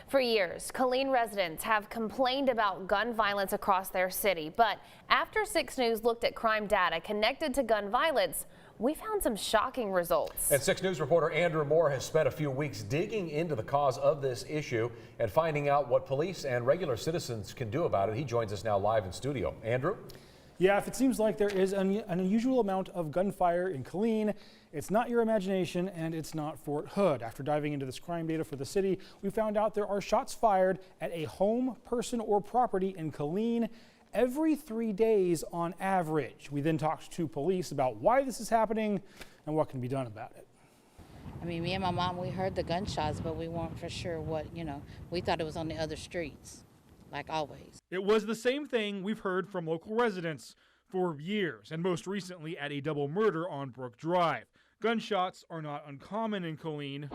For years, Killeen residents have complained about gun violence across their city, but after 6 News looked at crime data connected to gun violence, we found some shocking results. And 6 News reporter Andrew Moore has spent a few weeks digging into the cause of this issue and finding out what police and regular citizens can do about it. He joins us now live in studio. Andrew? Yeah, if it seems like there is an unusual amount of gunfire in Killeen, it's not your imagination and it's not Fort Hood. After diving into this crime data for the city, we found out there are shots fired at a home, person, or property in Killeen every 3 days on average. We then talked to police about why this is happening and what can be done about it. I mean, me and my mom, we heard the gunshots, but we weren't for sure what, we thought it was on the other streets, like always. It was the same thing we've heard from local residents for years, and most recently at a double murder on Brook Drive. Gunshots are not uncommon in Killeen,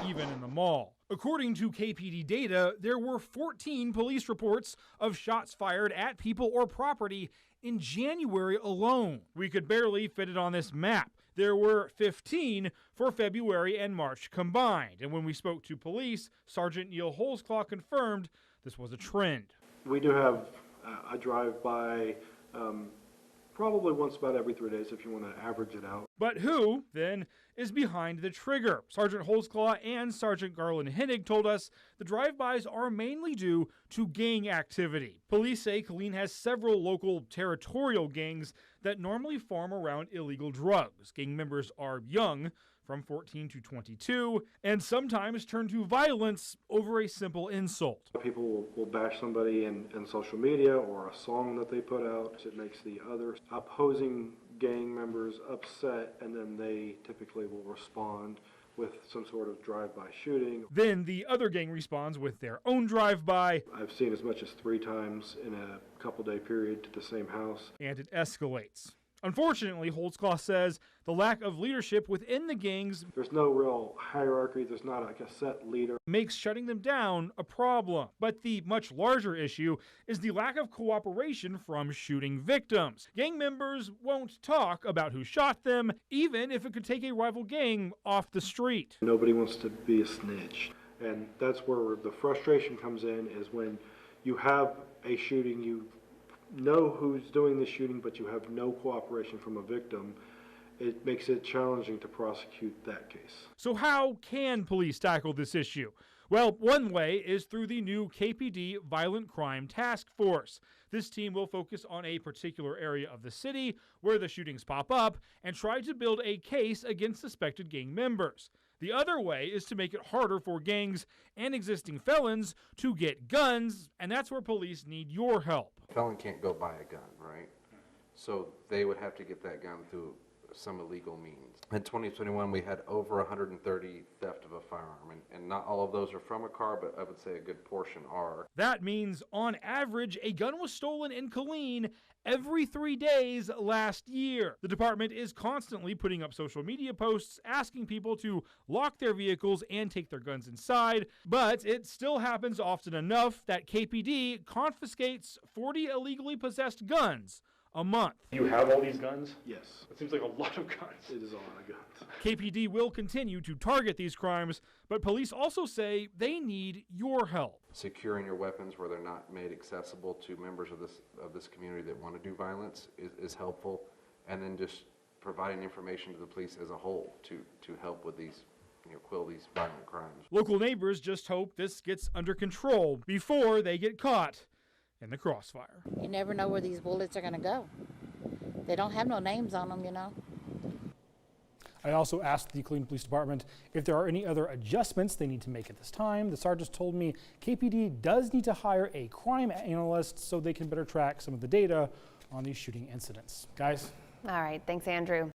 even in the mall. According to KPD data, there were 14 police reports of shots fired at people or property in January alone. We could barely fit it on this map. There were 15 for February and March combined. And when we spoke to police, Sergeant Neil Holzclaw confirmed this was a trend. We do have a drive-by probably once about every 3 days if you want to average it out. But who, then, is behind the trigger? Sergeant Holzclaw and Sergeant Garland Hennig told us the drive-bys are mainly due to gang activity. Police say Killeen has several local territorial gangs that normally farm around illegal drugs. Gang members are young, from 14 to 22, and sometimes turn to violence over a simple insult. People will bash somebody in social media or a song that they put out. It makes the other opposing gang members upset, and then they typically will respond with some sort of drive-by shooting. Then the other gang responds with their own drive-by. I've seen as much as 3 times in a couple-day period to the same house. And it escalates. Unfortunately, Holzclaw says the lack of leadership within the gangs, there's no real hierarchy, there's not like a set leader, makes shutting them down a problem. But the much larger issue is the lack of cooperation from shooting victims. Gang members won't talk about who shot them, even if it could take a rival gang off the street. Nobody wants to be a snitch. And that's where the frustration comes in, is when you have a shooting, you know who's doing the shooting, but you have no cooperation from a victim. It makes it challenging to prosecute that case. So how can police tackle this issue? Well, one way is through the new KPD Violent Crime Task Force. This team will focus on a particular area of the city where the shootings pop up and try to build a case against suspected gang members. The other way is to make it harder for gangs and existing felons to get guns, and that's where police need your help. A felon can't go buy a gun, right? So they would have to get that gun through some illegal means. In 2021, we had over 130 theft of a firearm, and not all of those are from a car, but I would say a good portion are. That means, on average, a gun was stolen in Killeen every 3 days last year. The department is constantly putting up social media posts asking people to lock their vehicles and take their guns inside, but it still happens often enough that KPD confiscates 40 illegally possessed guns a month. You have all these guns? Yes. It seems like a lot of guns. It is a lot of guns. KPD will continue to target these crimes, but police also say they need your help. Securing your weapons where they're not made accessible to members of this community that want to do violence is helpful, and then just providing information to the police as a whole to help with these, quell these violent crimes. Local neighbors just hope this gets under control before they get caught in the crossfire. You never know where these bullets are going to go. They don't have no names on them, I also asked the Killeen Police Department if there are any other adjustments they need to make at this time. The sergeants told me KPD does need to hire a crime analyst so they can better track some of the data on these shooting incidents. Guys? All right, thanks, Andrew.